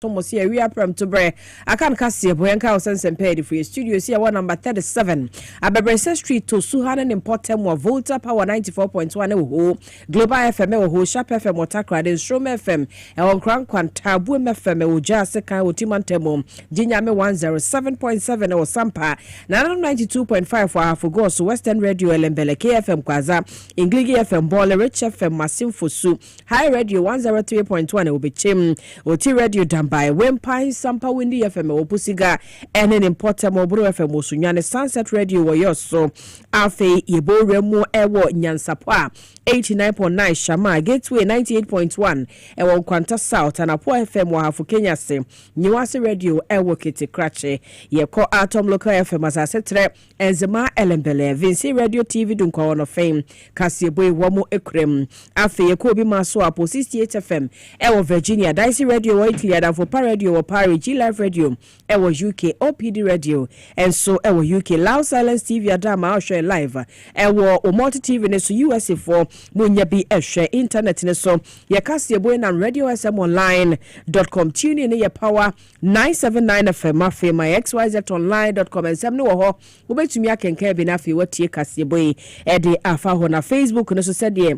Thomas here, we are from to bre. I can't Kasiebo and Cow Sense and Pay for your studio. See one number 37. Abebrese Street to Suhanan important more Volta Power 94.1 Global FM Sharp FM Watakra then Strom FM and on Crank Tabu FM Uja Seka Utimantemo Jinyame 107.7 or Sampa 92.5 for Afugos Western Radio Lembele KFM Kwaza Ingligi FM Baller Rich FM Masim Fusu High Radio 103.1 will be Chim Oti Radio Dam by Wempine Sampa Windy FM Opusiga and an important Mobro FM Musunyane Sunset Radio Wayoso Afe Yebo Remo Ewo Nyansapwa 89.9 Shama Gateway 98.1 Ewo Kwanta South and Apo FM Wahafu Kenya Se Niwase Radio Ewo Kiti Krache Yeko Atom Local FM as I said Enzema Elembele Vinci Radio TV Dunko on Fame Kasiebo Wamo Ekrem Afe Yekobi Maso Apo 68 FM Ewo Virginia Dicey Radio Whiteley for Radio or Pari G Live Radio, Ewo UK OPD Radio, and so Ewo UK Loud Silence TV Adama Oshe Live, Ewo or Multi TV Neso USA for Munyabi Eshe Internet Neso, Kasiebo and Radio SM Online.com. Tune in your power 979 FM Mafe my XYZ Online.com and some no ho, Ube to me I can care binafi what ye Kasiebo Ede Afa on Facebook and so said ye.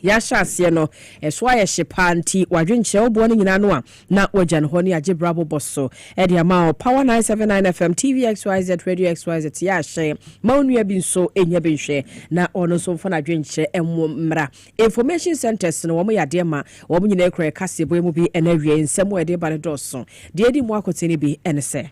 Yasha sieno eswa ye shepanti wadwenche obo ni nyina no a na wajan honi agebrabo bosso e de ama power 979 FM TV XYZ Radio XYZ ya hye maunua bi nso enya bi hwe na ono so mfa na dwenche emmra information centers no wo yade ma wo nyina ekra Kasiebo mu bi enawie nsem e de ba ne dosso de di mu akotene bi enese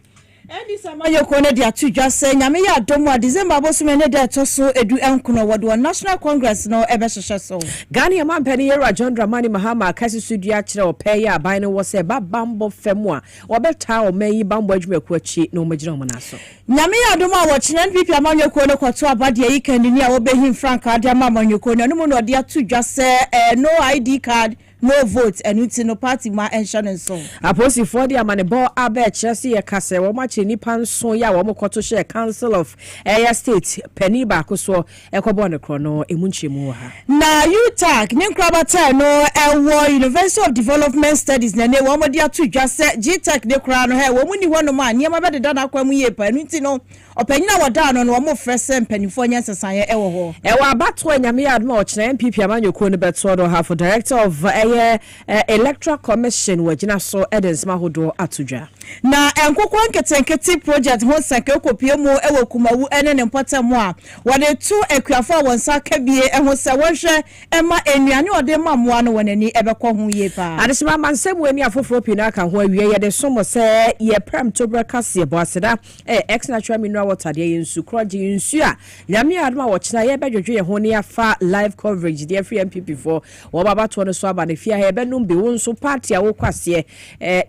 Endi samayo kone dia tuja se nyame ya domo December bosume ne de toso edu enkono wode National Congress no ebe hwehwe so Ghana man pani Yera John Dramani Mahama kasi studio akire opeya aban no wo se babambo femu a obeta o mayi bambo adwuma kwachi no magina mo naso nyame ya domo wo chine NPP amanyo kone kwato abade yi kanini a obehin Frank Adama amanyo kone no mo no dia tuja se no ID card no vote and it's no party ma ensure and so aposi for the amanebo abe Chelsea ye kase wo ma cheni panso ya wo mokoto share council of Air State penny ba ko so ekobo ne krono emunchemu ha na UTAG ne nkrabata no ewo University of Development Studies na ne wo mo dia to dwa se GTech ne kra no he wo mu ni ho no ma niam ba de da na kwamu ye pa nti no opanyina wada no wo mo frese mpanifo nya sesan ye ewo ho ewo abato anyame ya adma ochina MPP amanyoko ne beto do half director of Electoral Commission wajina so Edens Mahodo atudwa na enkokwo nketenkete project ho sake okopie mu ewo kumawu ene ne mpotamo a wade tu akuafo wonsa kabie eho se wohwe ema enuane ode mamoa no wonani ebekọ ho ye pa adesima mansem eni afoforo pina aka ho awie ye de somo se ye prem to Kasiebo aseda ex natural mineral water de yensu kroje yensu a nyame adoma wo kina ye bedwedwe ye ho ne afa live coverage de free MPP for wo baba to no so aba ne fia he benum be wonso party a wo kwase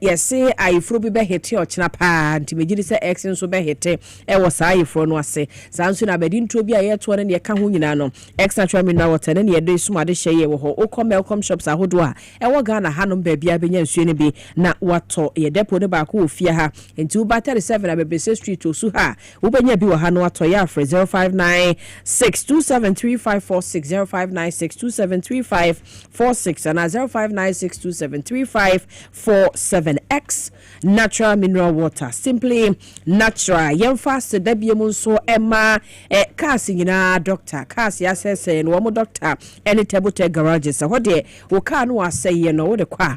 yese ayifro bi be hete ochina pa nti megiri se ex nso be hete wo saa ayifro no ase sanso na bedi ntro bi a ye to ne ye ka ho nyina no ex natural mineral water ne ye do suma de hye wo ho welcome shops ahodo a wo Ghana hanom ba bia benya nsuo ne bi na wato ye depo ne ba ko ofia ha nti uba 37 Abebrese Street osu ha wo benya bi wo ha no wato ya afre 0596273546 0596273546 and 0596273547 natural mineral water simply natural yemfa se dabie mu nso ema cars nyina doctor cars ya sese no mo doctor any table garages ho de wo car no aseye no wo de kwa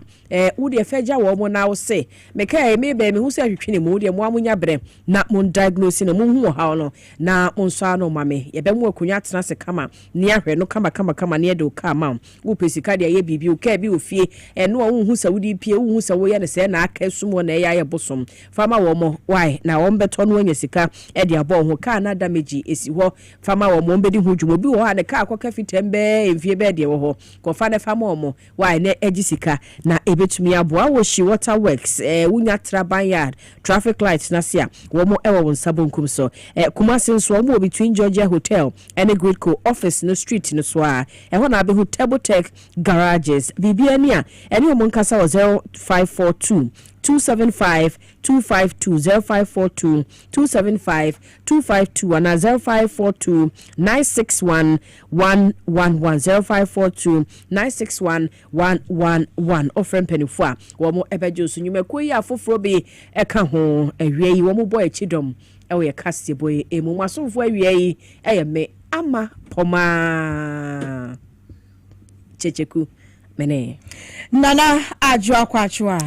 wo de feja wo mo na wo se meka me be me hu se hwetwene mu de mo amunya bre na mo diagnose no mo hu ha no na mo nso ano mame ye be mo akunya tena se kama ne ahwe no kama ne de wo car ma wo pesika de ye bibi wo ka bi wo fie no wo hu se wo di pie wo hu se wo ye ne se na aka sumo na ya bosom fama wo mo why na wo mbeto no anya sika e de abo ho car na damage esi ho fama wo mo mbedi hu dwumo bi wo ha ne car akoka fitembe emfie be de wo ho ko fa ne fama wo mo why na agi sika na ebetumi aboa wo shi water works wunya traban yard traffic lights na sia wo mo ewo won sabonkum so Kumasi nso wo mo between Georgia Hotel and a Gridco office no street no so a ho na be ho table tech garages bibia ni a ene wo mo nkasa 0542 275 252 0542 275 252 and 0542 961 111 0542 961 111 offering penifua womo ebejo so nyumakuo yi afoforo bi eka ho awie yi womo boy chidom ewe ye Kasiebo emu masomfo awie yi me ama poma checheku mene nana ajwa kwachwa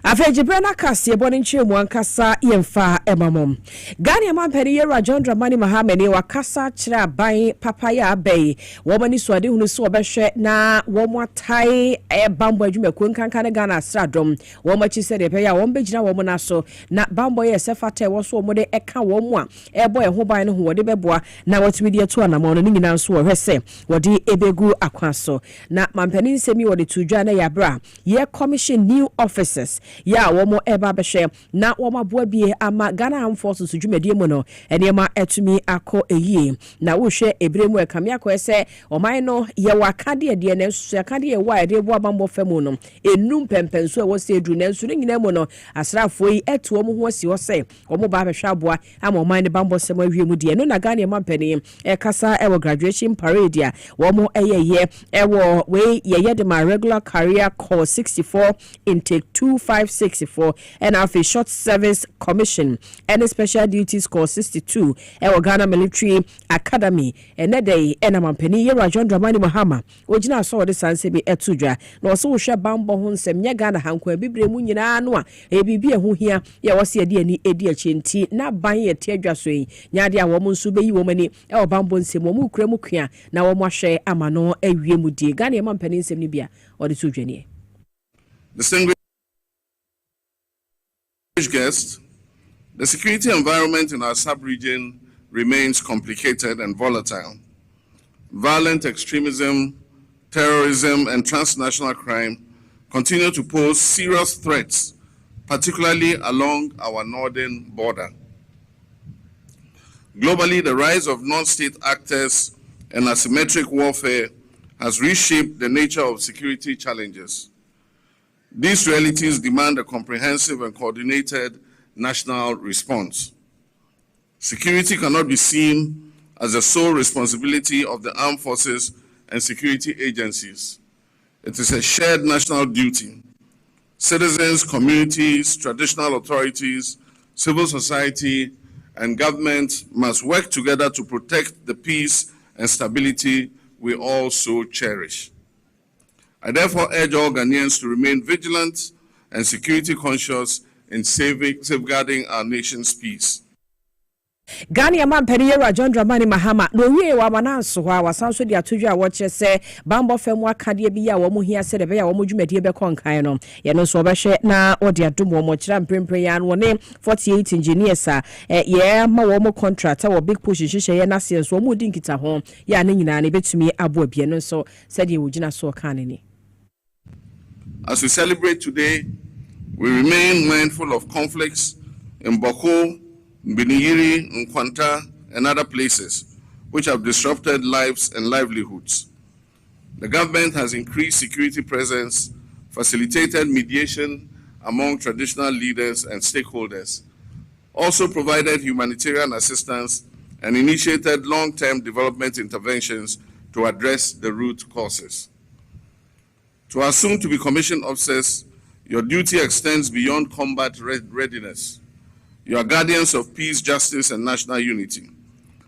afejibre na Kasiebo ni nchemu ankasa yemfa emamom gani amampeni yera John Dramani Mahama ni wakasa chira ban papaya abei womani swade hunu so obehwe na womatai bambo adwumaku nkankan Ghana asradom womachi se de pe ya wombegina womo na so na bambo ye sefata wo so womo de eka womo a ebo ho ban no ho wode beboa na watumi de to anama no nyina so wo hwese wode ebegu akwaso na mampeni nsemi wode tudwa na yabra ye commission new officers ya womo eba behwe na womo boa bie ama Ghana Armed Forces dwumadie mu no enema etumi akọ eyie na wo hwe ebremu ekame akọ ese oman no ye wakade de ne nso yakade ye wa de boa bambo famu no enum pempenso e wo se edu ne nso nyina mu no asrafo yi etu omo ho asi wo se omo ba behwe aboa ama oman ne bambo sem awie mu de no na Ghana mampani kasa e wo graduation parade a womo eyeye e wo we ye de my regular career course 64 intake 2564 and a short service commission and a special duties course 62 e Ghana Military Academy and a day and a mampani yera John Dramani Mahama ojina so de sanse bi etudwa na so wo hwe bambo ho nsem nya Ghana hanko bibre mu nyina no a e bibia ho hia ye wo se de ani edi achenti na ban ye te adwa so yi nya de a wo nso beyi wo mani e bambo nsem wo mu kura mu kua na wo mo hwe ama no awie mu die Ghana mampani nsem ni bia o de tudwa ni Distinguished guests, the security environment in our sub-region remains complicated and volatile. Violent extremism, terrorism, and transnational crime continue to pose serious threats, particularly along our northern border. Globally, the rise of non-state actors and asymmetric warfare has reshaped the nature of security challenges. These realities demand a comprehensive and coordinated national response. Security cannot be seen as the sole responsibility of the armed forces and security agencies. It is a shared national duty. Citizens, communities, traditional authorities, civil society, and government must work together to protect the peace and stability we all so cherish. I therefore urge all Ghanaians to remain vigilant and security conscious in safeguarding our nation's peace. Ghana mampani yera John Dramani Mahama no wie wa mananso ha wasanso de atodwa wo kire se bambo fam akade bi ya wo mu hia se de be ya wo mu dwumadie be konkan no ye no so obehwe na ode adom wo mo kira mprempre ya no ne 48 engineers a ye ma wo mo contract wo big push hihye ye na se so wo mu dinkita ho ya ne nyina ne betumi abo abie no so se de wo gina so kan ni. As we celebrate today, we remain mindful of conflicts in Boko, Biniyiri, Nkwanta, and other places, which have disrupted lives and livelihoods. The government has increased security presence, facilitated mediation among traditional leaders and stakeholders, also provided humanitarian assistance, and initiated long-term development interventions to address the root causes. To our soon-to-be commissioned officers, your duty extends beyond combat readiness. You are guardians of peace, justice, and national unity.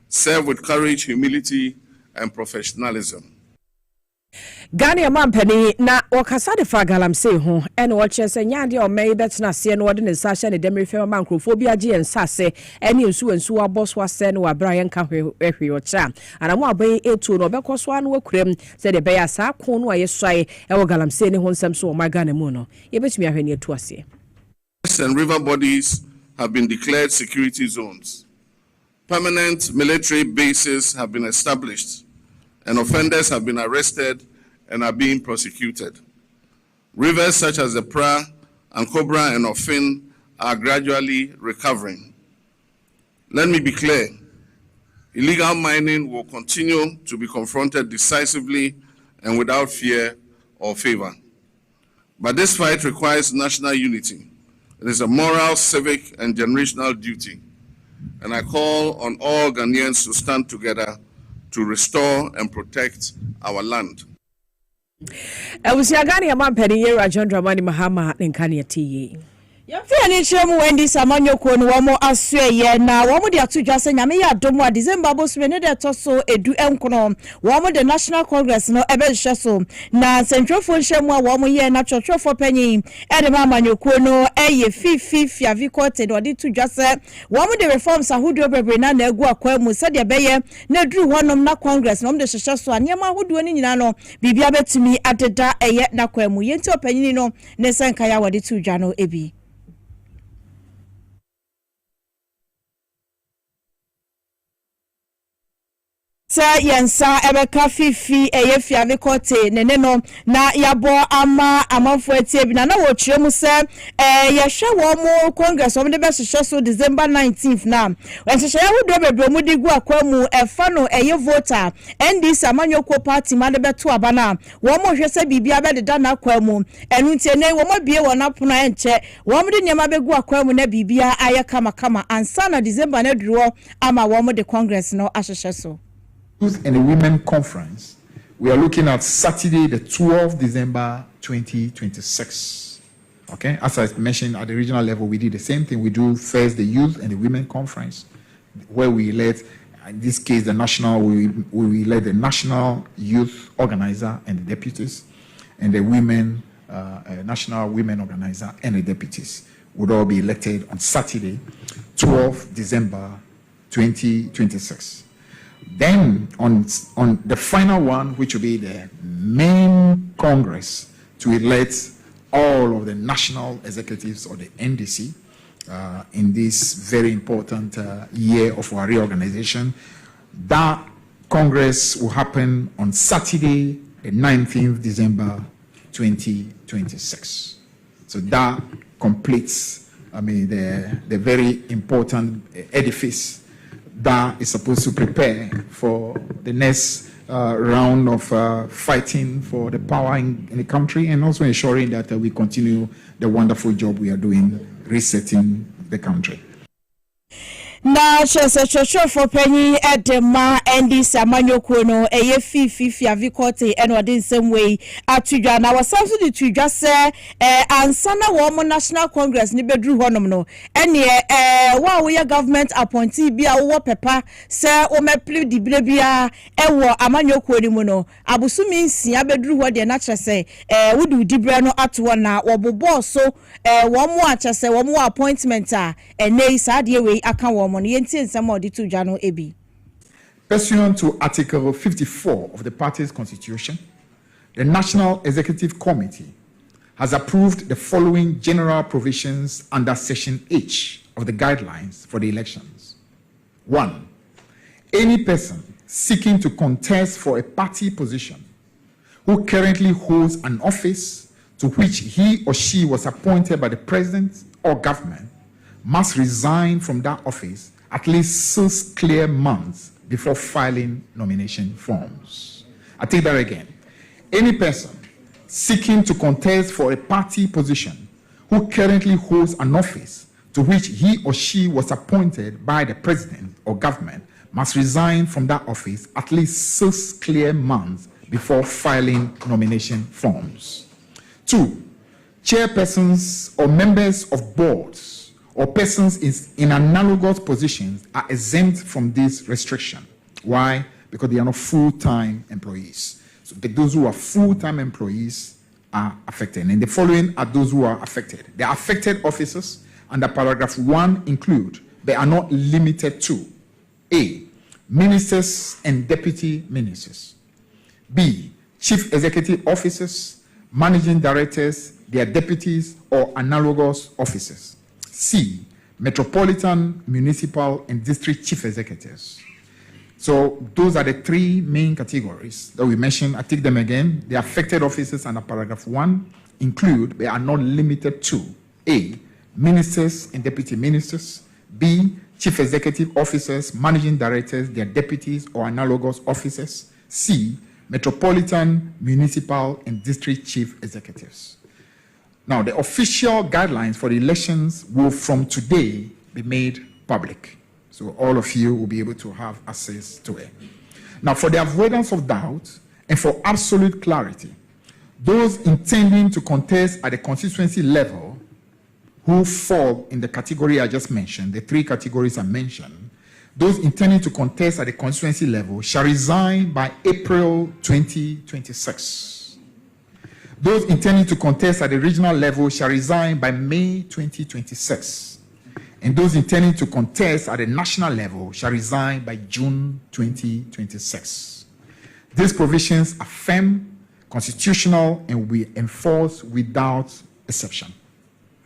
Serve with courage, humility, and professionalism. Ghana mampani na wakasa de fa galamse ho ene wo kire se nyaade o mai betena se no wode ne sasha ne demre fe mankrofobia gi ensase ene ensu abos wase ne wa bra yenka hwe o kira anamu abai etu no bekoso anu wakurem se de be ya sa kon no ayeswae e wo galamse ne ho nsem so o magane mu no ye betumi ahwe ne etu ase. And river bodies have been declared security zones. Permanent military bases have been established and offenders have been arrested and are being prosecuted. Rivers such as the Pra, Ankobra, and Ofin are gradually recovering. Let me be clear, illegal mining will continue to be confronted decisively and without fear or favor. But this fight requires national unity, It is a moral, civic, and generational duty, and I call on all Ghanaians to stand together to restore and protect our land. Ebusiagani amampeni yera John Dramani Mahama nkani tiye. Yamfi ani chemu Wendy Samanyoko no womo asue na womo de atudwa se nyame ya domo December bosume ne de toso edu enkono womo the National Congress no ebe hye so na centrofo nhemu a womo ye na chotwofo panyin e de Amanyoko no eye fifi avikoti no de tudwa se womo de reforms ahodo bebre na egu akwa mu se de beye na duru honom na Congress no de hye so anyama ahodo ni nyina no bibia betumi adeda eye na kwa mu yenti opanyin no ne senka ya wode tudwa no ebi. Sa yensa ebeka fifi eyefi avikote neneno na yabo ama amanfo etie bi na wo kyeremu se yehwe wo mu Congress wo de be hye so December 19th na wenhye ya hudo bebre mu digu akwamu efa no eye voter NDC Amanyoko party ma de beto abana wo mo hwe se bibia be de na akwamu enu ntie ne wo mo bie wo na pono enche wo mo de nyema begu akwamu na bibia aye kama ansa na December na duro ama wo mo de Congress no ahye so. Youth and the Women Conference, we are looking at Saturday, the 12th December 2026. Okay, as I mentioned at the regional level, we did the same thing. We do first the Youth and the Women Conference, where we let, in this case, the national, we let the National Youth Organizer and the deputies, and the Women, National Women Organizer and the deputies would all be elected on Saturday, 12th December 2026. Then on the final one, which will be the main Congress to elect all of the national executives of the NDC in this very important year of our reorganization. That Congress will happen on Saturday, the 19th December 2026. So that completes, the very important edifice that is supposed to prepare for the next round of fighting for the power in the country, and also ensuring that we continue the wonderful job we are doing resetting the country. Na chese for penny edema NDC Amanyoko no eye fifi avikote eno ade nsem wei atudwa na wasanso de tudwa se ansana wo mo National Congress ni bedru honom no ene wa wo ya government appointee bia wo pepa se o mepli di bia ewo Amanyoko ni mu no abusumi nsia bedru ho de na chese wudu dibre no ato na wo bobo so wo mo achese wo mo appointment a ene isa de wei aka wo. Pursuant to Article 54 of the party's constitution, the National Executive Committee has approved the following general provisions under Section H of the guidelines for the elections. 1. Any person seeking to contest for a party position who currently holds an office to which he or she was appointed by the president or government must resign from that office at least 6 clear months before filing nomination forms. I take that again. Any person seeking to contest for a party position who currently holds an office to which he or she was appointed by the president or government must resign from that office at least 6 clear months before filing nomination forms. 2. Chairpersons or members of boards or persons in analogous positions are exempt from this restriction. Why? Because they are not full-time employees. So those who are full-time employees are affected. And the following are those who are affected. The affected officers under paragraph 1 include, they are not limited to: A, ministers and deputy ministers; B, chief executive officers, managing directors, their deputies, or analogous officers; C, metropolitan, municipal, and district chief executives. So those are the 3 main categories that we mentioned. I take them again. The affected officers under paragraph 1 include, they are not limited to: A, ministers and deputy ministers; B, chief executive officers, managing directors, their deputies, or analogous officers; C, metropolitan, municipal, and district chief executives. Now, the official guidelines for the elections will from today be made public. So all of you will be able to have access to it. Now, for the avoidance of doubt and for absolute clarity, those intending to contest at the constituency level who fall in the category I just mentioned, the 3 categories I mentioned, those intending to contest at the constituency level shall resign by April 2026. Those intending to contest at the regional level shall resign by May 2026. And those intending to contest at the national level shall resign by June 2026. These provisions are firm, constitutional, and will be enforced without exception.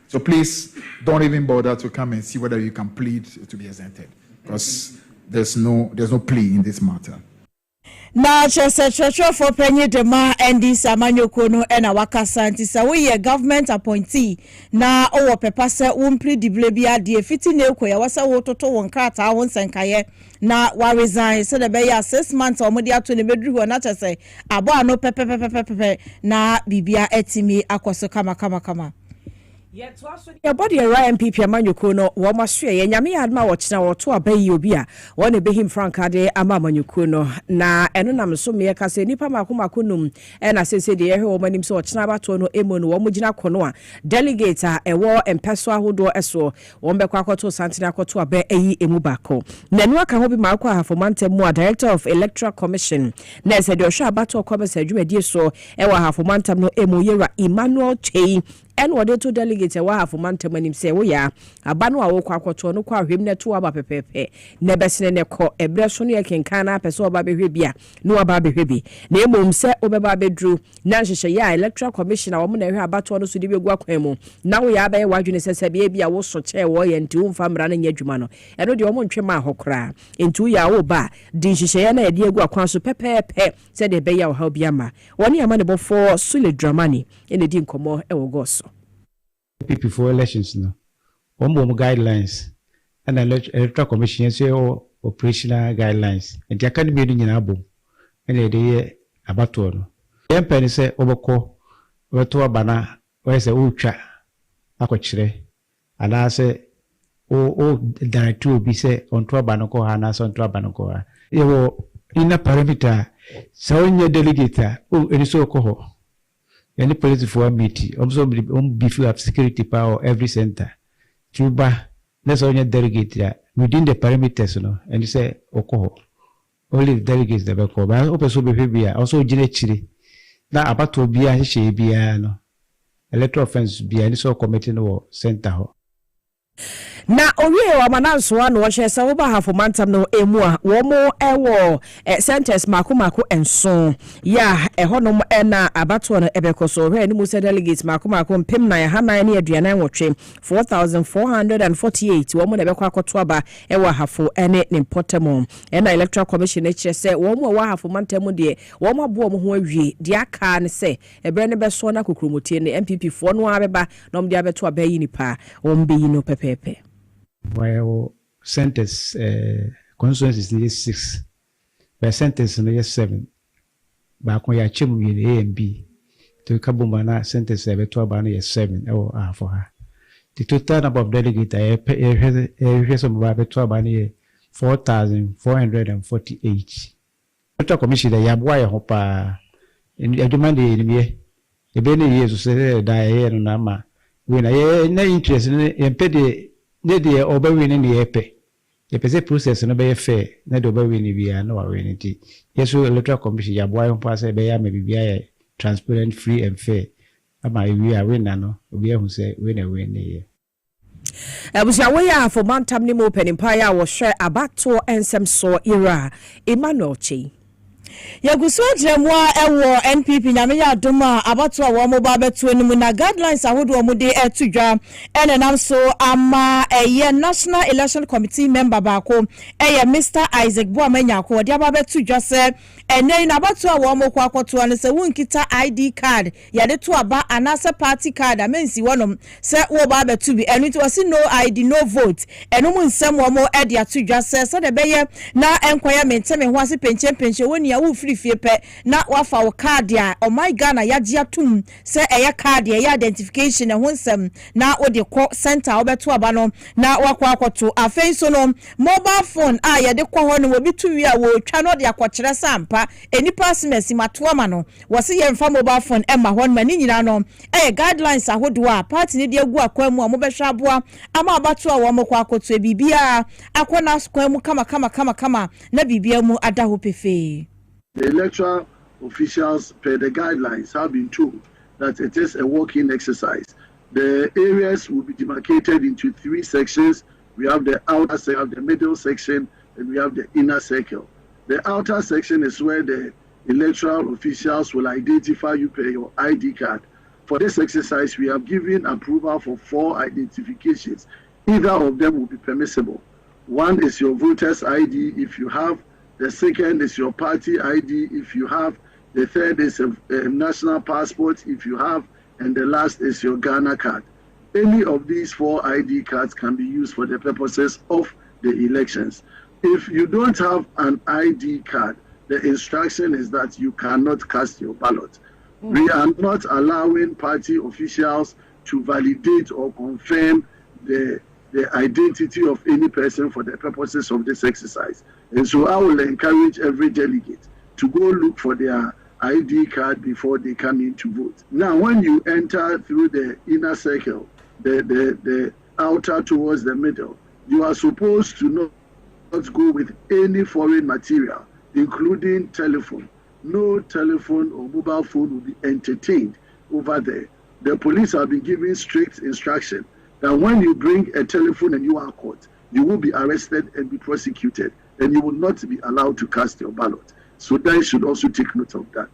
So please don't even bother to come and see whether you can plead to be exempted, because there's no plea in this matter. Na church for penny dema endi samanyoko no ena wakasa nti sa we government appointee na owo pepa se wompre dibile bia de fiti na ekoya wasa wototo won krata won senkaye na wa resign so de be ya 6 months omodi ato ne bedru ho na chese abo ano pepe na bibia etimi akoso kama Your body a MPP Amanyoko no Wamaswe ye nyame adma wochina woto abayi obi a wona be him frankade ama Amanyoko no na eno nam so me ka se nipa makoma num e na sese de ye wo manim so wochina abato no emo no wo mugina kono a delegate a ewo empeso ahodo eso wo mbekwa akoto santina akoto aba eyi emu bako na enu aka ho bi makwa hafomantem mu a director of Electoral Commission na se de ohwa abato komesa adwumadi so e wa hafomantem no emu yera Emmanuel Chei and what they to delegate a wa for mantam say, oh, yeah, a banu a walk aquato no qua him net to aba pepe, never seen a co a bresonia can up a so baby ribia, no baby ribi. Name say over baby drew, Nansha ya Electoral Commission, a woman about to the guaquemo. Now we are by wagon says a baby, I was so chair way and 2 farm running yedumano, and the woman trema hokra, in 2 year ba, Dinshayana, dear guaquanso pepe, said a bay of Hobiama. 1 year money before Sule Dramani in the Dincomo, Ewogoso. People for elections no one more guidelines and electoral commission say operational guidelines and the academy in album and the abato no yen pen say oboko weto abana we say utwa akochire ana say o director obi say onto abana ko ha na so onto abana ko ha e wo ina parameter so onye delegate o eni so ko ho any police for meeting also beef have security power every center tuba let's only delegate within the parameters no and you say okoho only the delegates the back but also be also jinechiri na abato bia hye bia no electoral offense bia any so committee no center ho na owie wa mananso ano wo hye se wo ba hafo mantam no emu a wo mo ewo centers makomako enso ya ehonom na abato no ebekoso hwe ni mu se delegates makomako mpem na ya hanan ne aduana nwotwe 4448 wo mo na ebekọ akoto aba ewo hafo ene ne potamo na Electoral Commission e kire se wo mo wa hafo mantam de wo mo abo mo ho awie de aka ne se ebre ne beso na kokromotie ne MPP fo no abeba no mde abeto aba yi nipa wo mbe yi no pepepe. While sentence constituencies is 6, by sentence no yes 7. Back when you achieve A and B, to Kabumana sentence to Abana is 7 for her. The total number of delegates I hear some about to Abani 4,448. Electoral Commission the Yabway Hopa in a demand in me. A benny years to say die no nama. When I no interest in petty. They obey in the epe. The pese process no be fair, na do obey ni bia no wa ni ti. Yeso Electoral Commission ya boy on pass be ya maybe bia transparent, free and fair. Ama we are win no, obi ehun say win ye. Abusia we ya for mantam ni mo pen empire wo hwe abato ensem so era Emmanuel Chei. Yaguso Jemwa ewo NPP nyame ya doma abato a wo mo ba beto enu na guidelines ahodo mo de etudwa enenam so ama eye National Election Committee member ba ko eye Mr Isaac Boamanya ko de aba betudwa se ene na bato a wo mo kwa akoto an se wunkita ID card ya de to aba anasa party card amensi wonom se wo ba betu bi enu ti wasi no ID no vote enu mu nsem wo mo e de atudwa se de beye na enkwaya menteme ho ase penche woni ya wo frifie pe na wafa wo card ya oh my Ghana ya gia tum se eye card ya identification ho nsem na wo de ko center wo beto aba no na wakwa akoto afei so no mobile phone a ya de ko ho no obi tuwi a wo twa no de akokyere sampa enipa simesi matoama no wasi ye mfa mobile phone emma ho ma ni nyina no guidelines ahodo a party ne de agu akwa mu a mo behwa aboa ama abato a wo mo kwa akoto bibia akona skwa mu kama na bibia mu ada ho pefe. The electoral officials per the guidelines have been told that it is a walking exercise. The areas will be demarcated into 3 sections. We have the outer section, the middle section, and we have the inner circle. The outer section is where the electoral officials will identify you per your ID card. For this exercise, we have given approval for 4 identifications. Either of them will be permissible. One is your voter's ID if you have. The second is your party ID if you have. The third is a national passport if you have. And the last is your Ghana card. Any of these 4 ID cards can be used for the purposes of the elections. If you don't have an ID card, the instruction is that you cannot cast your ballot. We are not allowing party officials to validate or confirm the identity of any person for the purposes of this exercise. And so I will encourage every delegate to go look for their ID card before they come in to vote. Now, when you enter through the inner circle, the outer towards the middle, you are supposed to not go with any foreign material, including telephone. No telephone or mobile phone will be entertained over there. The police have been given strict instruction that when you bring a telephone and you are caught, you will be arrested and be prosecuted, and you will not be allowed to cast your ballot. So they should also take note of that.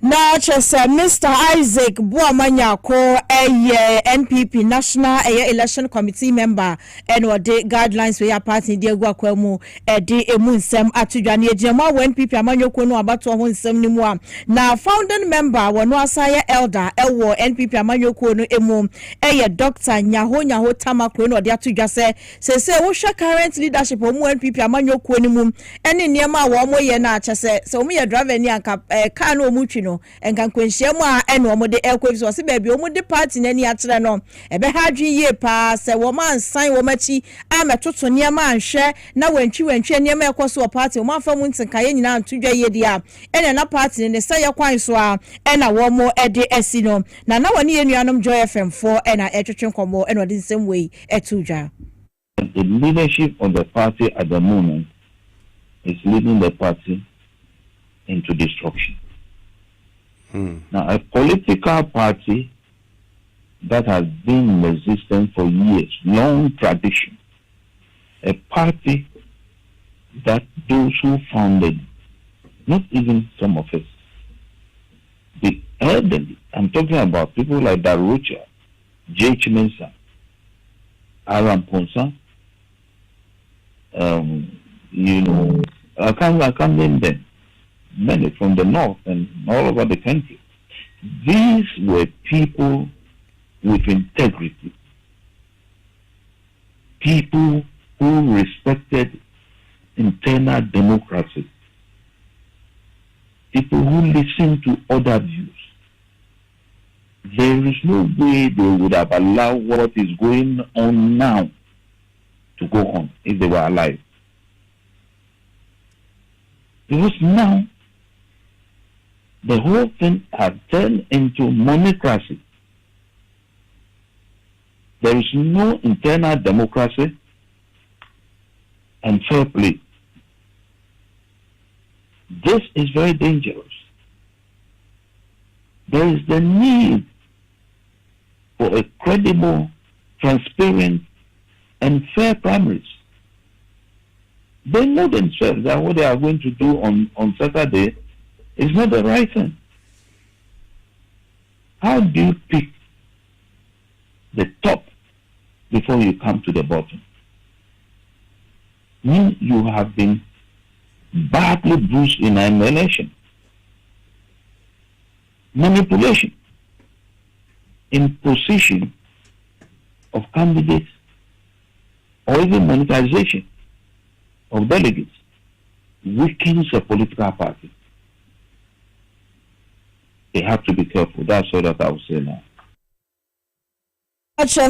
Now, Mr. Isaac Buamanyako, a NPP National Election Committee member, and what the guidelines we are party Diego Kwemu, a de emunsem atujani jema when NPP Amanyoko no about to hunsem nimwa. Now, founding member, one wasaya elder, elwo NPP Amanyoko no emu, a Dr. Nyaho Tamakwe no dia tujase, say, Wosha current leadership of NPP Amanyoko nimum, and in Yama Wamo Yena chase, so me a driver near Kano Muchino, and can quenchia and one de airwaves was a baby, the party in any atra no. A behadri ye pass, a woman sign womachi, I'm a total near man share. Now when she went near me across to a party, one from Winston Cayenne now 2 year, and another party in the Saya Quanswa, and a one more at the Essino. Now one year Yanum Joy FM4 and a Etchin Combo and what in the same way at Tuja. The leadership of the party at the moment is leading the party into destruction. Now, a political party that has been in existence for years, long tradition, a party that those who founded, not even some of us, the elderly, I'm talking about people like Darucha, J.H. Mensah, Aram Ponsa, I can't name them. Many from the north and all over the country. These were people with integrity, people who respected internal democracy, people who listened to other views. There is no way they would have allowed what is going on now to go on if they were alive. Because now, the whole thing has turned into monocracy. There is no internal democracy and fair play. This is very dangerous. There is the need for a credible, transparent, and fair primaries. They know themselves that what they are going to do on Saturday is not the right thing. How do you pick the top before you come to the bottom? You have been badly bruised in an election. Manipulation, imposition of candidates, or even monetization of delegates weakens a political party. They have to be careful. That's all that I will say now. Dr.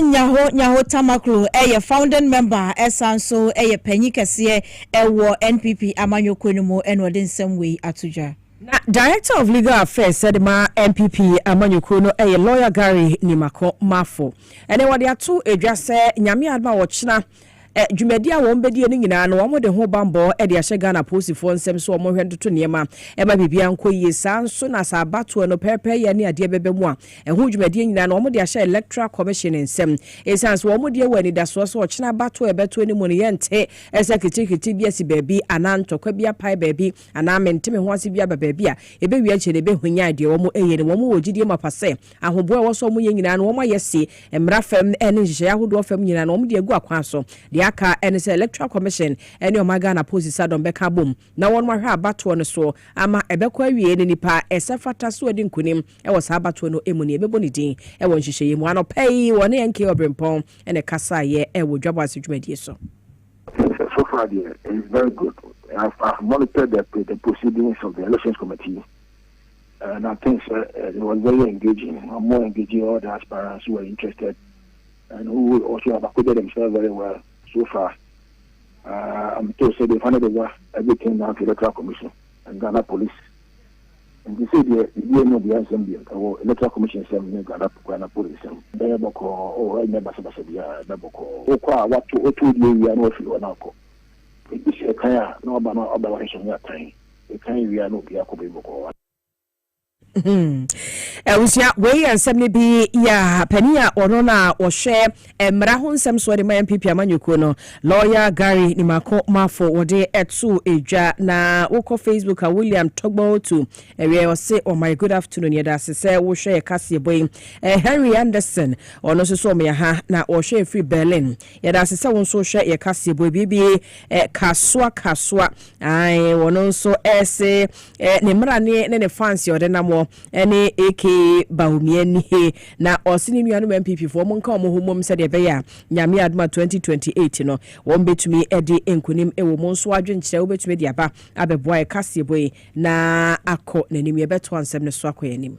Nyaho Tamaklo, a founding member, Esanso, a penny kasiye, NPP Amanyokwenumo, and within some way atuja. Director of Legal Affairs said ma NPP Amanyokwenumo, a lawyer Gary Nimako Mafo. And then what they are two address Nyami Adma Wachna. Jumedia won be die nyina no wo de ho bambo e de ahye Ghana posifo nsem so mo hwendo to niema e ma bibia nko yi sanso na sa bato no pepe ye ne ade bebe mu a e ho jumedia nyina no mo de ahye Electoral Commission nsem e sanso wo mo de wani da so so ochina bato e beto ni mu ne yente executive bia si baabi anantokwa bia pai baabi ana mentime ho ase bia baabi a e be wi chere be hunya de wo mo eye ne wo mo wogidie mapase ahobo e wo so mo ye nyina no wo mo yesi emra fam ene nhye ahodo fam nyina no wo mo de agu akwan so de aka and say Electoral Commission any Ghana posi sadon beka bom na won mahwe abato no so ama ebekwa wie ne nipa esefata so adi nkunim e wo sa abato no emuni ebebo ne din e won hyehyeye mu anopai won enke obrempon ene kasa ye e wo dwabo asudwumadie so. So far it's very good. I've monitored the proceedings of the Elections Committee and I think it was very engaging. More engaging all the aspirants who were interested and who also have acquitted themselves very well. So far, I'm told they handed over everything down to the Electoral Commission and Ghana Police. And they say they know the assembly or Electoral Commission assembly Ghana Police. They have or I never said Boko. What to do? We are not sure now. It is a kind of no about that time. A kind we are not Boko. Ewusia we ansem bi ya pania orona o hwe emra ho nsem so de ma MPP Amanyoko no lawyer Gary Nimako Mafo wode etu edwa na woko Facebook a William Togbo to we o say oh my good afternoon ye da se wo hwe Kasiebo Henry Anderson ono so me ha na o hwe free Berlin ye da se won so hwe ye Kasiebo bibi kaswa ai wono so ese ne mra ne fancy ode na mo ene AK Bahumie na osini nuanu MPP fo mo nka mo homom se de be ya nyame aduma 2028 no won betumi edi enkunim ewo mo nso adwenkyere wo betumi de aba abeboa Kasiebo na akọ nanim ye beto ansem ne so akoyanim.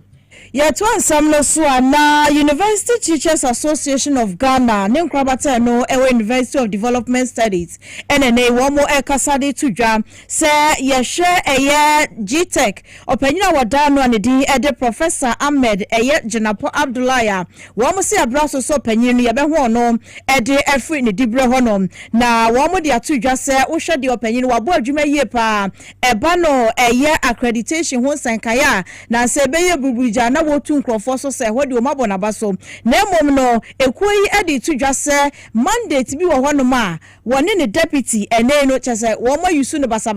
Yet one samlo na University Teachers Association of Ghana, Nenkrabata no Ewe University of Development Studies, NNA Womo Ekasade Tuja, say ye share a year GTech, Openina Wadano and the Ede Professor Ahmed Eye Janapo Abdullaya, Womo see a brasso so penini abehono, Ede Efri ni Dibre Honom, na Womo dia Tuja say, Usha di opinion wabo Jume Yepa, Ebano a year accreditation won Sankaya, na Sebeye Bubuja. Na wotu nkrofo so se hodi o mabo na baso na emom no ekoi edi tudwa se mandate bi wo hono ma woni ne deputy ene no chese wo mo yusu no basa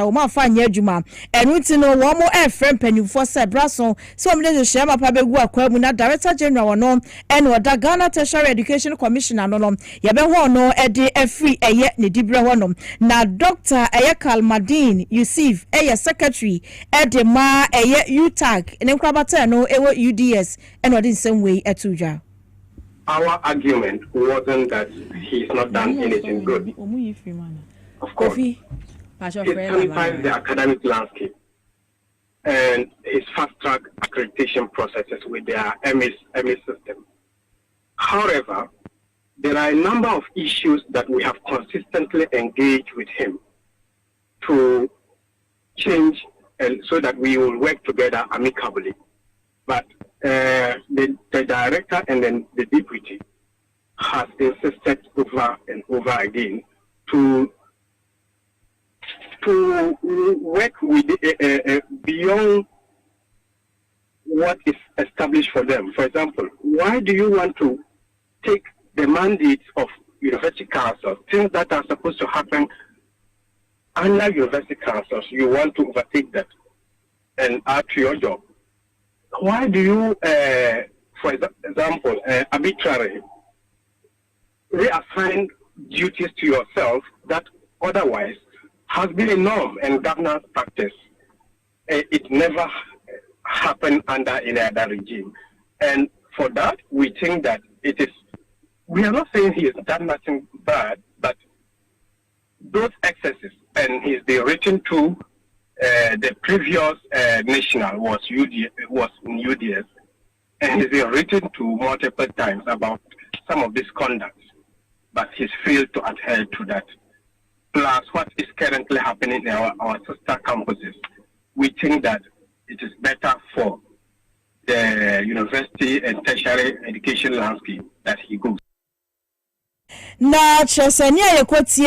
wo ma fa anya adwuma enu ti no wo mo efrem panifo se braso so mo de hye ma pa begu akwa mu na director general wono ene oda Ghana Tertiary Education Commission no ye be ho no edi afri eye ne dibre hono na Dr. Kalmadin Yusuf eye secretary edi ma eye UTAG ene kwabata no ewo UDS and what in some way atuja. Our argument wasn't that he's not done anything good. Of course, he sanitized the academic landscape and his fast-track accreditation processes with their MS system. However, there are a number of issues that we have consistently engaged with him to change and so that we will work together amicably. But the director and then the deputy has insisted over and over again to work with beyond what is established for them. For example, why do you want to take the mandates of university councils, things that are supposed to happen under university councils, you want to overtake that and add to your job? Why do you, for example, arbitrarily reassign duties to yourself that otherwise has been a norm and governance practice. It never happened under any other regime. And for that, we think that it is, we are not saying he has done nothing bad, but those excesses, and he's been written to the previous national was in UDS, and he's been written to multiple times about some of this conduct, but he's failed to adhere to that. Plus what is currently happening in our sister campuses, we think that it is better for the university and tertiary education landscape that he goes. Na chesenya yekotie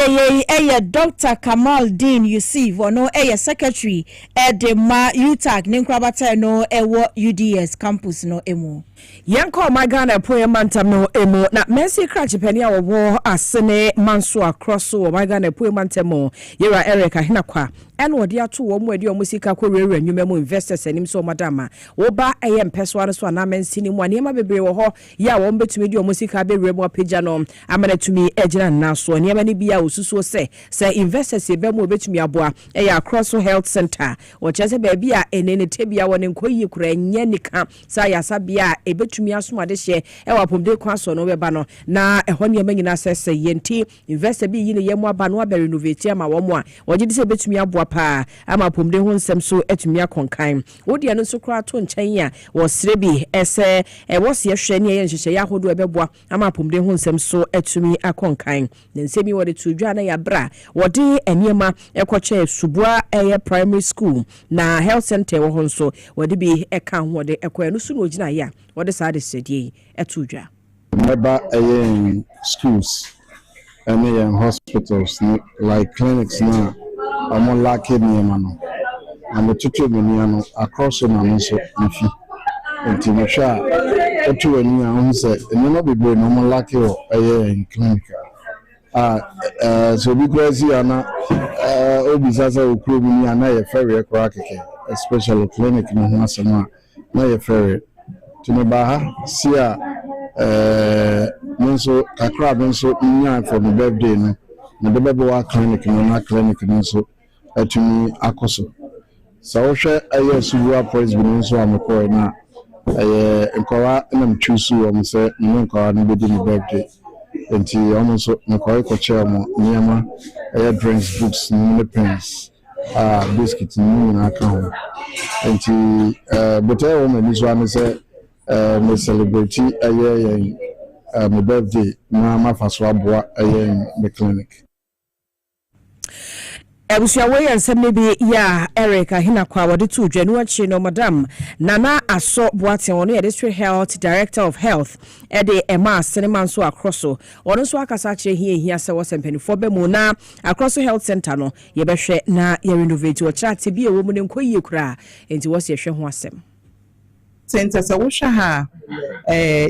ye Dr. Kamal Dean Yusuf ono secretary edema UTAG ninkrabata no ewo UDS campus no emu. Yanko magana poye mantam no emu na Mercy Cratch penia wo asene manso across so magana poye mantemo yera Eric Ahinakwa ene wodi ato wo mu adi o musika kwewere nwuma mu investors anim so madama wo ba mpesware so na mansini mu anema bebre wo ho ya wo betumi di o musika bebre mu apagya no amana tumi ejina na so anema ni bia osusuo se investors e be mu betumi aboa across health center wo chese ba bia enene tebia wo ne nkoyi kura nya nika sa ya sabia ebetumi asomade hye wapomde kwaso no beba no na eho ne manyina sese yenti investor bi yi ne yemu aba no aba renovate ama wo mu a wo gidi se betumi aboa pa ama pomde ho nsem so etumi akonkan wodi anu so kra to nkyɛn a wo sere bi ese wo se hwɛ ne yɛ nhyehyɛ ya hodo ebeboa ama pomde ho nsem so etumi akonkan ne nsemi wo de tudwa na ya bra wo de eniema ekɔkyɛ subua primary school na health center wo ho so wo de bi eka ho de ekɔ no so no gina ya wo de sa de sedie etudwa meba schools and hospitals like clinics now I'm lucky near man and the tutu meniano across on so ifi until the sha to any who said and no be no more lucky or in clinic so because here na obisasa okuro bi na ye ferry crack especially clinic no ho asema na ye ferry to me ba sia monso kakra monso nya for the birthday no na the baby wa clinic no na clinic no so atumi akoso so wo hwe suwa praise bi no so amekọ na nkọwa na mchusu wo mse nkọwa no be the birthday enti almost nkọwa ko che mo nyama drinks books no pens biscuits no na aka ho enti but I want me so am say me celebrate my birthday na mafaso aboa the clinic. Ebusia we yansem bi ya Eric Ahinakwa wode to dwanu achi no madam Nana Aso Boate ono ye district health director of health de ema cinema so across ono so akasa kire hia se wo sempanifo be mu na across health center no ye behwe na ye renovate wo chat bi e wo mu ne nkoyie kura enti wo se hwe ho asem center so ha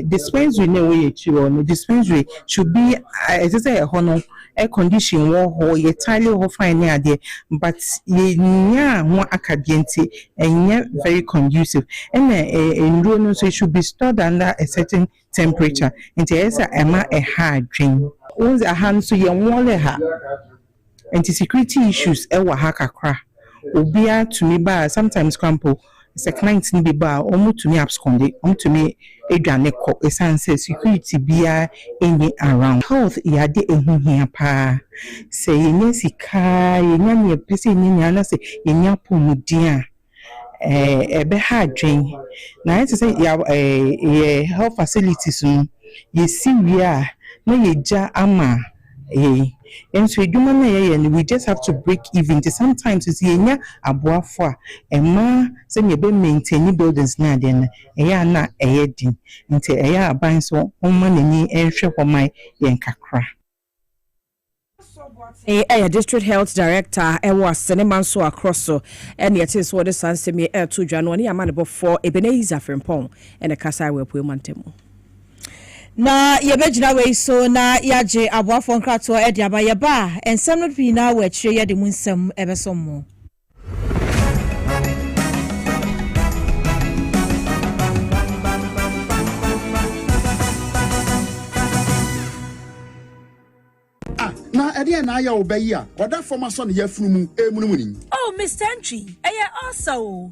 dispensary ne we echiwo no dispensary should be as I say hono air condition wo ye tile ho fine ade but ye nya ho akadienti enye very conducive and nduro no so it should be stored under a certain temperature nti esa ema a hard drain once a hand so ye wole ha anti security issues e wa ha kakra obia to me ba sometimes crampo clients ni be ba omu to me absconde to me edwane ko esanse security bia enye around health ya de ehuhia pa se yenye sika yenya ne pese nyenya na se yenya pomudia ebe ha dwen na it say ya health facilities no ye siwia na yeja ama and so we just have to break even. Sometimes it's yenya aboafo ema se me be maintain buildings na den eya na eyedin nti eya aban so omma nani enhwe homa yen kakra district health director was cinema so across so and yet is what the sun semi to January amanebo for Ebenezer Frimpong and a Kasiebo we mantemo na yebejina we so na yaje aboafo nkrato e dia ba ye ba ensem no bi na wa chire ye de mu nsem ebesomo na ede na aya obayi a oda forma so ne yafunu mu emunumuni. Oh, Mr. Entry,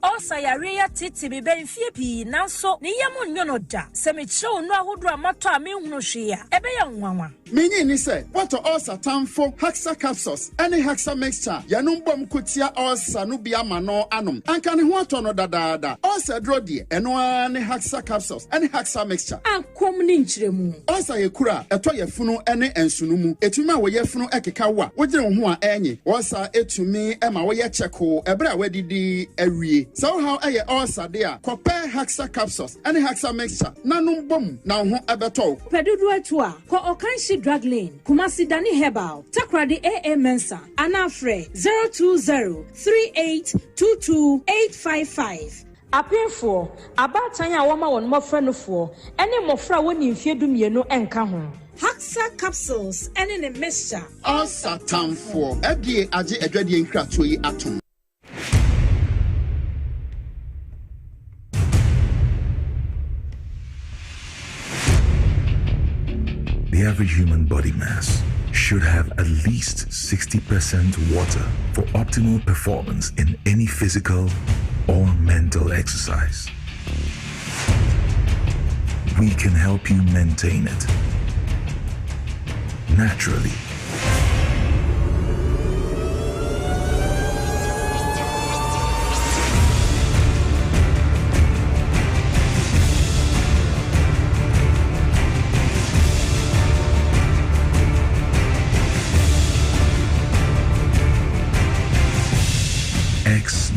also ya titi be benfie pi nanso ne yamu nyono da. Se me chew no ahodo amato a me hunu hwe a ebe ya nwanwa. Menyi ni se what ulcer tamfo Haxa capsules any Haxa mixture yanum bom kotia ulcer no bia ma no anom. Anka ne ho ato no dadaada. Ulcer dro de eno ne Haxa capsules any Haxa mixture. Ankom ni nchiremu. Ulcer ye kura eto ye funu ene ensunumu. Etuma wo ye funu ekeka wa. Wogire wo ho a enye. Ulcer etumi ema wo ye cheko ebra wadidi awie. So how eye ulcer de a compare Haxa capsules any Haxa mixture nanum bom na ho ebeto. Pedudu atua ko Okanshi Drug Lane Kumasi Dani Herbal Takradi AA Mensa Anafre 02038228855 Apefo abatan ya woma won mofra no fo ene mofra woni mfie dumienu enka ho Haxa capsules ene ne mixture ulcer tamfo edie age adwadie nkrato yi atom. The average human body mass should have at least 60% water for optimal performance in any physical or mental exercise. We can help you maintain it naturally.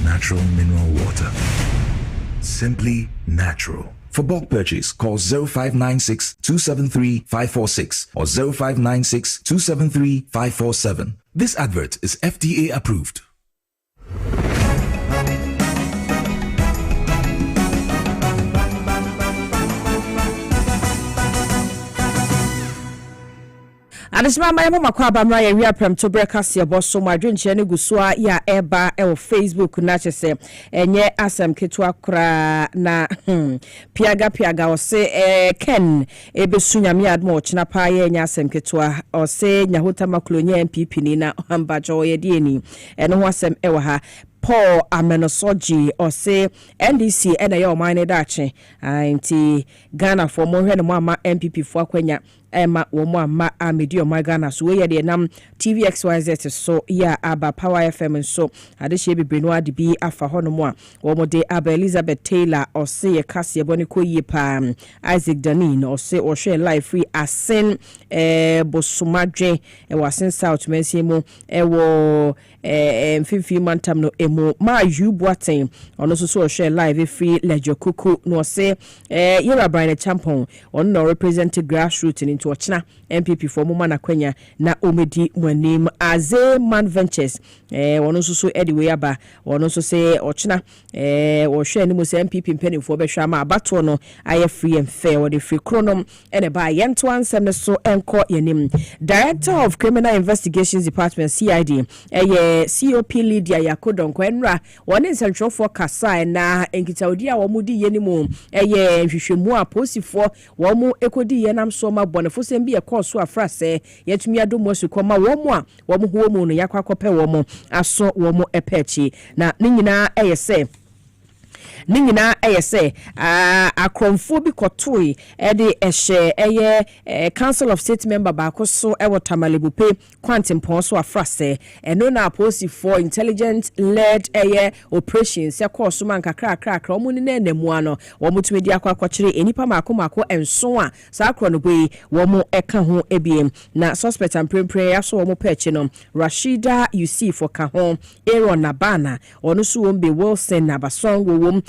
Natural mineral water. Simply natural. For bulk purchase, call 0596 273 546 or 0596 273 547. This advert is FDA approved. Adesima mayemo makwa abamra ya wi aprem to bre Kasiebo so madwenche ne gusua ya eba e Facebook na chese enye asem ketua kra na piaga ose Ken ebesunya mi admo china pa ye nya asem ketua ose nyahota maklonya MPP ni na ambajo ye die ni eno ho asem ewa ha Paul Amenosoji or say NDC and a mine dache anti Ghana for more than mama MPP for Quenya Emma Woma Amedio my Ghana so we the nam TVXYZ so yeah aba Power FM and so adeshe be Benoit de be afa honomo womo de aba Elizabeth Taylor or say a Kasiebo ni ko yipa Isaac Danin or say or share life free asen bosumadwe e wasen South Mensimo e wo mfifi mantam no emo ma yubuaten ono so share live free lejo kuku no say yura Brian Champon on no represented grassroots into ochina MPP for mama na kwenya na omedi mwanim aze man ventures ono so anyway aba ono so say ochina wo share ni mo say MPP mpanimfo be hwa ma abato no aye free and fair wo the free chronom ene ba yento ansem ne so enko yenim Director of Criminal Investigations Department CID COP Lydia Yakodonko enra woni central for kasa na enkitaudi a wo mudi yenimu hwehwemu a posifo wo mu ekodi yenam so ma bonefo sem bi ekoso afrase yetumi adomo sukoma wo mu a wo mu ho mu no yakwakope wo mu aso wo mu epechi na ninyina eyese Ningina ayese akromfo bi kotoi ede ehye Council of State member baako so ewo Tamalebupe kwantimpon so afrase eno na aposi for intelligent led operations yakoso man kakra omu ni na nemu ano wo mutumi di akwakwakire enipa mako enso a sakro no gbe wo mu eka ho ebiem na suspect and prempre aso wo mu peche no Rashida Yusuf for ka ho Aaron Nabana onu so wo be Wilson Nabasong wo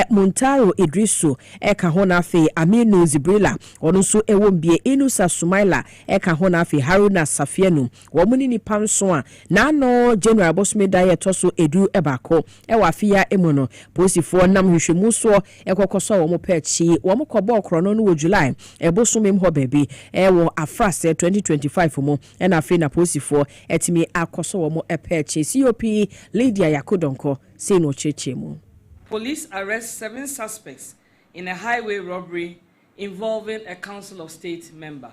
Muntaro Idrisu eka hona fe Aminu Zibrila onu so ewombie Inusa Sumaila eka hona fe Haruna Safienu womuni ni panso a na no General Bosmeda ye toso edu ebako ewa fia emono posifo nam hwehwemu so ekokoso wo mo pechi wo mo kobo krono no July ebosumem ho baby ewo afrase 2025 mo na fe na posifo etimi akoso wo mo epechi COP Lydia Yakodonko say no chechemu. Police arrest 7 suspects in a highway robbery involving a Council of State member.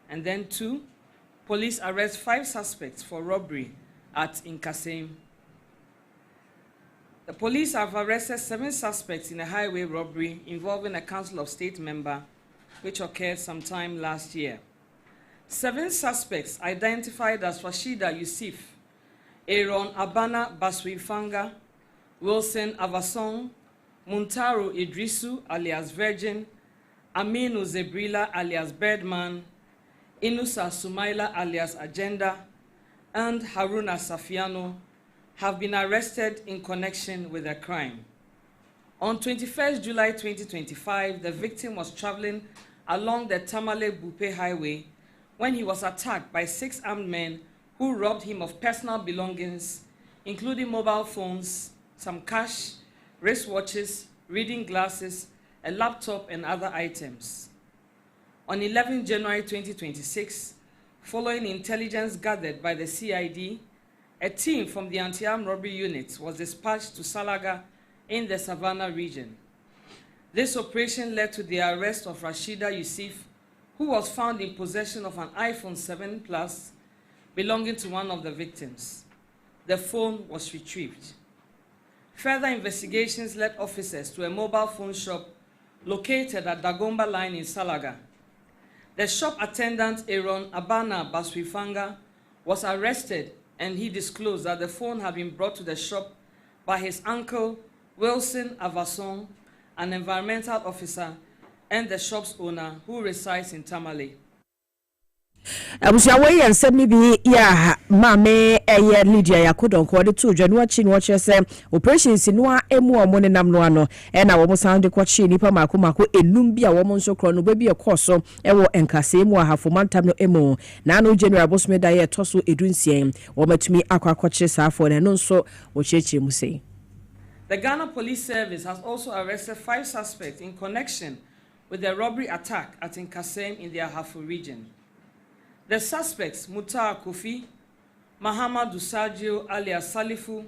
And then 2, police arrest 5 suspects for robbery at Nkasem. The police have arrested 7 suspects in a highway robbery involving a Council of State member, which occurred sometime last year. 7 suspects identified as Rashida Yusuf, Aaron Abana Baswifanga, Wilson Avasong, Muntaro Idrisu alias Virgin, Aminu Zebrila alias Birdman, Inusa Sumaila alias Agenda, and Haruna Safiano have been arrested in connection with the crime. On 21st July 2025, the victim was traveling along the Tamale-Bupe Highway when he was attacked by 6 armed men who robbed him of personal belongings, including mobile phones, some cash, wristwatches, reading glasses, a laptop, and other items. On 11 January 2026, following intelligence gathered by the CID, a team from the anti-armed robbery unit was dispatched to Salaga in the Savannah region. This operation led to the arrest of Rashida Yusuf, who was found in possession of an iPhone 7 Plus belonging to one of the victims. The phone was retrieved. Further investigations led officers to a mobile phone shop located at Dagomba Line in Salaga. The shop attendant Aaron Abana Baswifanga was arrested, and he disclosed that the phone had been brought to the shop by his uncle Wilson Avasong, an environmental officer, and the shop's owner who resides in Tamale. Abusia we ensem ni bi ya mame eye Lydia Yakodon ko de to dwanu achi no che se operations no a emu omo ne nam no ano e na wo mo sound ko chi nipa mako enum bi a wo mo nso kro no ba bi e koso e wo enkase mu ahafo mantam no emu na no general bosme da ye toso edunsien wo matumi akwakoche saafo ne no nso wo cheche mu sei. The Ghana Police Service has also arrested 5 suspects in connection with the robbery attack at Nkasem in the Ahafo region. The suspects, Mutar Kofi, Mahamadu Sajio alias Salifu,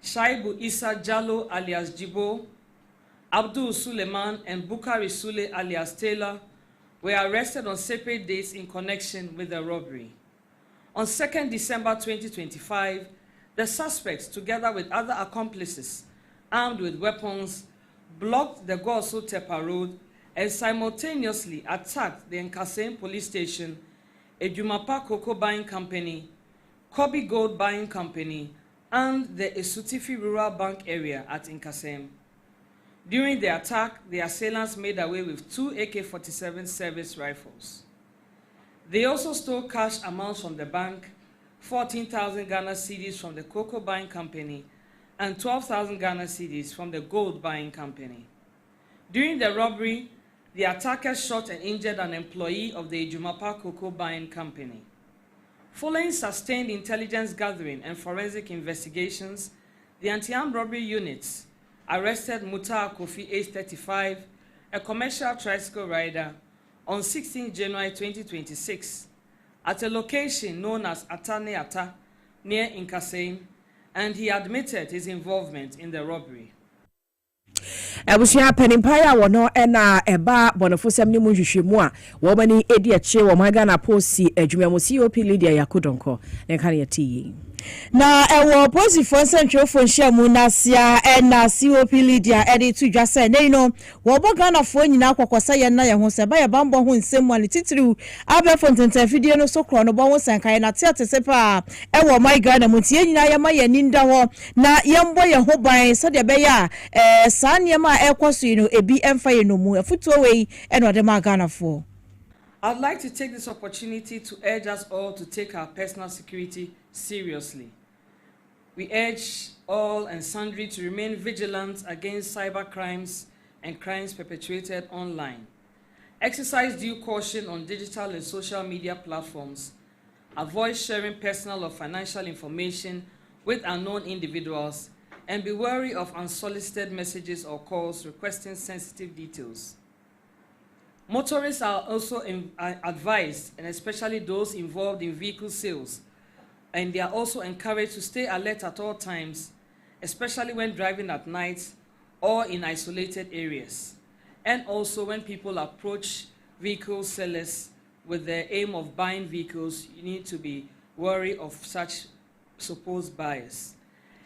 Shaibu Isa Jallo alias Jibo, Abdul Suleiman, and Bukari Sule alias Taylor, were arrested on separate dates in connection with the robbery. On 2nd December 2025, the suspects, together with other accomplices armed with weapons, blocked the Goso Tepa Road and simultaneously attacked the Nkasem police station, a Jumapa Cocoa Buying Company, Kobe Gold Buying Company, and the Esutifi Rural Bank area at Nkasem. During the attack, the assailants made away with 2 AK-47 service rifles. They also stole cash amounts from the bank, 14,000 Ghana cedis from the Cocoa Buying Company, and 12,000 Ghana cedis from the Gold Buying Company. During the robbery, the attackers shot and injured an employee of the Ejumapa Cocoa Buying Company. Following sustained intelligence gathering and forensic investigations, the anti-armed robbery units arrested Mutar Kofi, age 35, a commercial tricycle rider, on 16 January 2026 at a location known as Atane Ata near Nkasem, and he admitted his involvement in the robbery. Abusia penimpaya wono ena eba bonofosem ni munhwehwemu a wo mani edi ache wo magana posi adwumamosi COP Lydia Yakodonko ne kan yati na ewo posi for central phone share mu nasia ena COP Lydia edi to dwase ne no wo bogana fo nyina akokosa ye na ye ho se ba ye bambo ho nsemu ani titiriu abe fontenta fidie no so kro no bo ho sankan na tiate sepa ewo my Ghana mu tie nyina ye ma ye ninda ho na ye mbo ye ho ban so de be ya saa niema ekwoso no ebi emfa ye no mu afutuo wei eno de ma Ghana fo. I'd like to take this opportunity to urge us all to take our personal security seriously. We urge all and sundry to remain vigilant against cyber crimes and crimes perpetrated online. Exercise due caution on digital and social media platforms. Avoid sharing personal or financial information with unknown individuals, and be wary of unsolicited messages or calls requesting sensitive details. Motorists are also advised, and especially those involved in vehicle sales, and they are also encouraged to stay alert at all times, especially when driving at night or in isolated areas, and also when people approach vehicle sellers with the aim of buying vehicles, you need to be wary of such supposed buyers.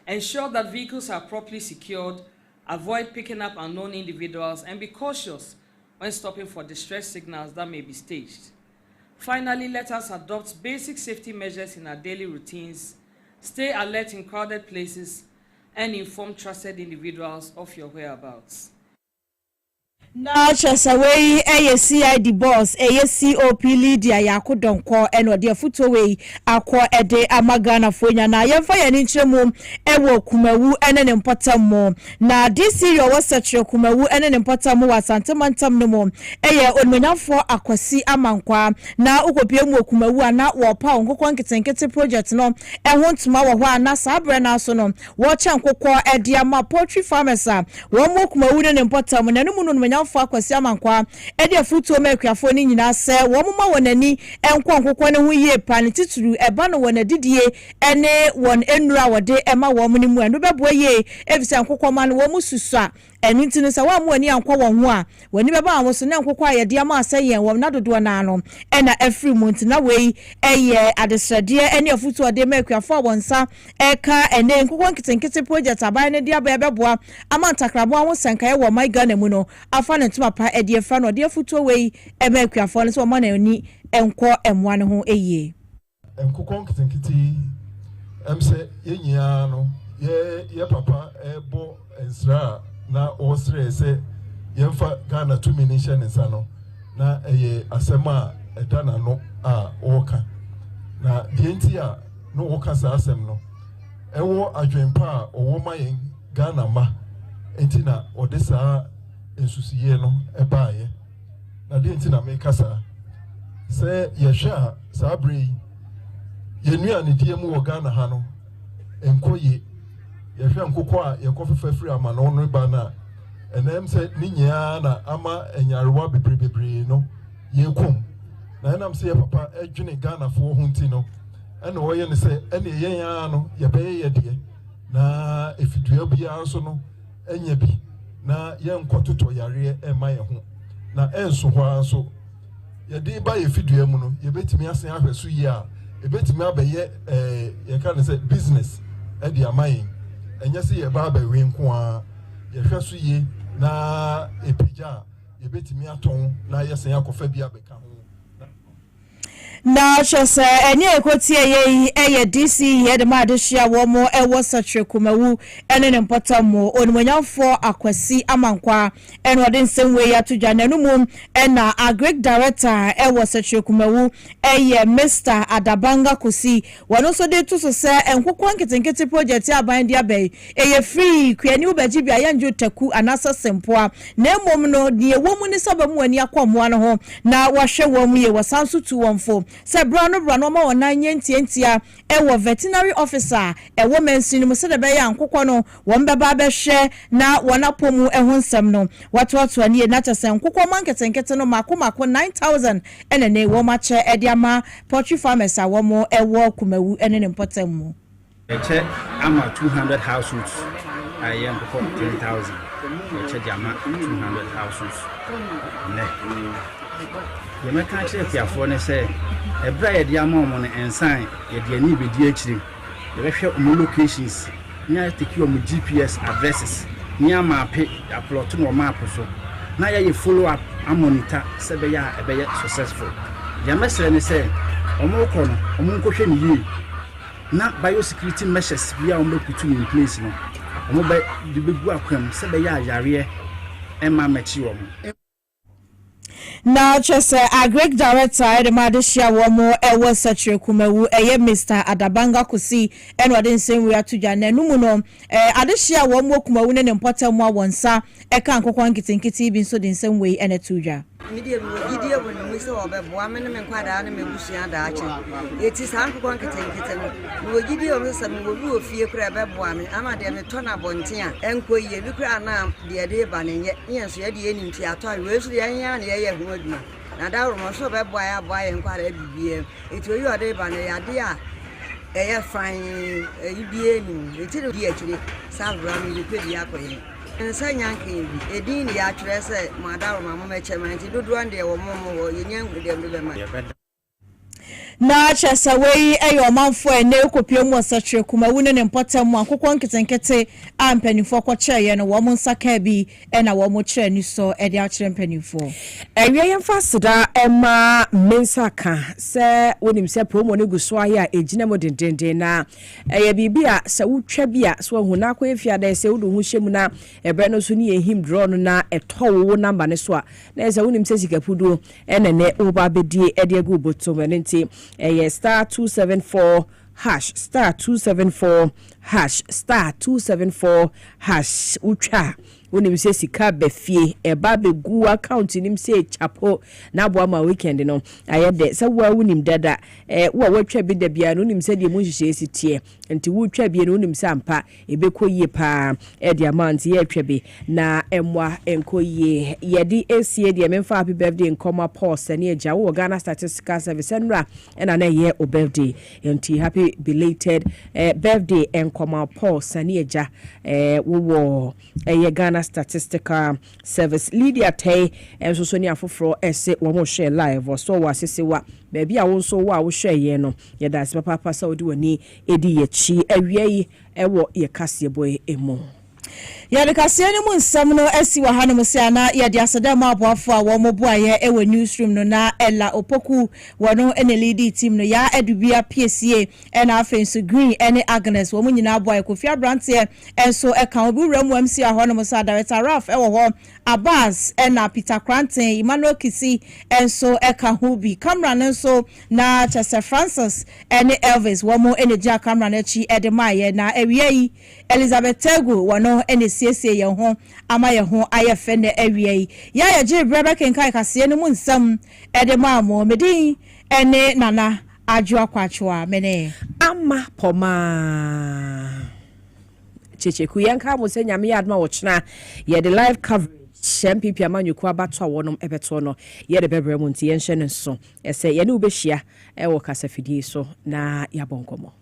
Ensure that vehicles are properly secured, avoid picking up unknown individuals, and be cautious when stopping for distress signals that may be staged. Finally, let us adopt basic safety measures in our daily routines, stay alert in crowded places, and inform trusted individuals of your whereabouts. Na chasaway CID boss COP Lydia Yakodonko eno de futo we akọ ede amagana fonya na yemfa ya ni nchemu ewo kumawu ene ne mpatam mo na this year wasache kumawu ene ne mpatam mo wasantemantam no mo onmanyafo akwasi amankwa na ukopie mu kumawu ana wo pa nkokọ nketenkete project no ntuma wo ho ana sabre na so no wo cha nkokọ ede ama poultry farmers a wo mo kumawu ne mpatam na no mu no for akwasi amankwa ede afutuo mekuafo ni nyina se wo moma wonani enko nkokọ ne ho yie pa ne tituru eba no wonadidie ene won enura wode ema wo mu ni mu eno bebo ye efisa nkokọ ma no wo mu susua enu ntini se wa mu ani ankwa wo ho a wani beba awo so ne nkokọ ayede ama asayen wo na dodo na no ena afri mu ntina wei eye adesrade ene afutuo de mekuafo wonsa eka ene nkokọ nkitenkete project aban ne dia beboa ama ntakrabo awo senkae wo my Ghana mu no afa ne tuma pa ede fa no de afutuo wei emekuafo ne so ma na ani enko emwa ne ho eye nkokọ nkitenkete emse yenyia no ye papa ebo ensra na osre se yemfa Ghana to mination nsano na eye asema edana no a oka na dienti a no oka sa asem no ewo adwenpa a owo mayen Ghana ma entina odesa ensusiye no ebaaye na dienti na mekasa se yehwa sabre yenua ne diemu wo Ghana ha no enkoye yehwa nkokọ a yekofa free ama no no ba na enem se ninya na ama enyarewa bebre no yekom na enam se papa edwene Ghana fo ho nti no ene woye ne se ene yen ya no yebeye yede na efidua bia so no enya bi na yenkototo yare ema ye ho na enso ho anso yede ba yefidua mu no yebetimi asen ahweso yi a ebetimi abeye ye ka ne se business e dia mayin enya se ye ba ba we nko a ye hweso yi na epija yebetimi aton na yesen akofa bia beka ho na chose eni ekoti eye DC ye ma de hia wo mo ewo satre kumawu ene ne mpota mo onimanyamfo akwasi amankwa ene ode nsemwe ya tudwa nanu mu ena agric director ewo satre kumawu eye Mr Adabanga Kosi wono so de to so se enkokọ nketenkete project aban dia bay eye free kwani ubaji bia ya njo taku anasa sempoa na emom no de wo mu ni sabamu ani akomo ano ho na wahwe wo mu ye wasanso tu wonfo se brano ma wona nyentia ewo veterinary officer ewo mensini mu se de be ya nkokọ no won beba be hwe na wona pomu eho nsem no watoato ani na chese nkokọ manketenkete no mako 9000 ene ne wo ma che ediama poultry farmers awo mo ewo kumawu ene ne mpotem mu eche ama 200 households ayem ko 10000 eche jama 200 households ne yemeka che piafo ne se ebra ye dia ma omo ne ensan ye dia ni bedi akiri ye behwe omo locations nya take omo GPS addresses nya mape upload no map so na ye follow up and monitor se be ya ebe successful ya mesere ne se omo ko no omo nkohwe ni yi na biosecurity measures bia omo put in place no omo be de begu akwam se be ya yare e ma mechi omo na chese agric director de madeshia wo mo ewo satre kumawu eye Mr Adabanga Kosi eno ade nsenwe atudwa na numu no adeshia wo mo kumawu ne mpota mu awonsa eka nkokọ nkitenkiti bi nso de nsenwe ene tudwa media wo no se obebo amene me nkwada na mebusia da ache eti san nkokọ nkitenkiti no wo gidie wo se me wo bi ofie kura bebo ame ama de me tona bonten a enko ye bi kura na de ba ne nye so ye de enimti ato a we so ye nya na ye hu aduma na da ro so bebo ya bo aye nkwada bibie eti oyi ode ba ne yade a eye fine ibie ni eti no di akire salbra mi de pedi akoye nsa nyanke bi edin ya atwere se madaro mama meche manti dodo ande wo momo wo yenyan gudem do be ma na chesa wei eyo manfo ene kopie mu secretary kuma wune ne mpotem mu akokon ketenkete ampanifo kwache no wo nsaka bi na wo kire ni so e de akire mpanifo ewie yemfa seda ema mensaka se wonim se promo ne guso aye a ejina mo dendenden na eye bibia se wotwa bia so ahuna akwa da se wodo hu hyemu na ebre no so ne ehim draw no na etowo number ne so a na se wonim se sikapudo enene oba bedie e de agu botom nti star 274 hash star 274 hash star 274 hash utwa wonim se sika befie eba begu account nim se chapo na bo ama weekend no ayede se wo wonim dada wo watwa bi da bia no nim se de mu hihye sitie nti wo twa bi no nim se ampa ebekɔ pa e de amount ye twa bi na emwa enko ye yedi esie de memfa happy birthday nkoma pause ne agya wo Ghana Statistical Service enra na na ye o birthday nti happy belated birthday nkoma pause ne agya wo ye Ghana Statistical Service Lydia Tay enso so ni afoforo ese wo mo share live so wa sese wa baby a won so wa wo share ye no ye da se papa sa odi woni edi ye chi awie yi ewo ye Kasiebo emo ya de Kasiebo mu nsam no asi wa hanom se ana ya de aseda ma aboafo a wo mo boaye ewo newsroom no na Ella Opoku wono ene lead team no ya edubia PSA ena afenso Green ene Agnes wo mo nyina boaye Kofi Abrante enso eka obi ramu MC a honom sa director Ralph ewo ho Abbas ena Peter Cranton Emmanuel Kisi enso eka hobi camera nso na Chester Francis ene Elvis wo mo ene ja camera na chi edemaye na ewie Elizabeth Tegu wono ene siesie ye ho ama ye ho ayefe ne awie ya je brebe kenkai Kasiebo no mu nsam edemamo medin ene nana adwo akwachwa mene ama poma cheche kuyanka mo se nyame yadma wo chena ye the live coverage MPP amanyoku abato awonom ebeto no ye de bebre mu nti ye nhye ne so ese ye ne ubehia e wo kasafidie so na yabonkomo